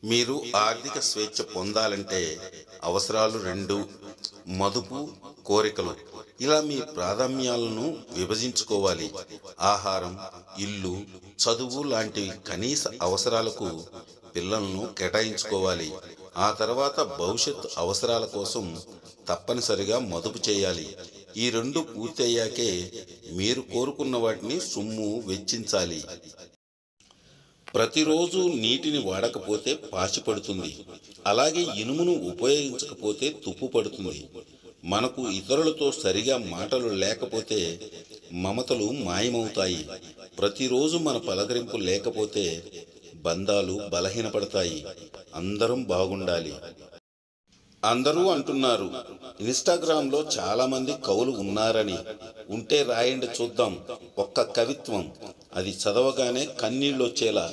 మీరు ఆర్థిక స్వేచ్ఛ పొందాలంటే అవసరాలు రెండు: మదుపు, కోరికలు. ఇలా మీ ప్రాధాన్యాలను విభజించుకోవాలి. ఆహారం, ఇల్లు, చదువు లాంటి కనీస అవసరాలకు పిల్లలను కేటాయించుకోవాలి. ఆ తర్వాత భవిష్యత్ అవసరాల కోసం తప్పనిసరిగా మదుపు చేయాలి. ఈ రెండు పూర్తి అయ్యాకే మీరు కోరుకున్న వాటిని సొమ్ము వెచ్చించాలి. ప్రతిరోజు నీటిని వాడకపోతే పాచి పడుతుంది. అలాగే ఇనుమును ఉపయోగించకపోతే తుప్పు పడుతుంది. మనకు ఇతరులతో సరిగా మాటలు లేకపోతే మమతలు మాయమవుతాయి. ప్రతిరోజు మన పలకరింపు లేకపోతే బంధాలు బలహీనపడతాయి. అందరం బాగుండాలి. అందరూ అంటున్నారు ఇన్స్టాగ్రామ్లో చాలా మంది కవులు ఉన్నారని. ఉంటే రాయండి చూద్దాం ఒక్క కవిత్వం. అది చదవగానే కన్నీళ్ళు వచ్చేలా.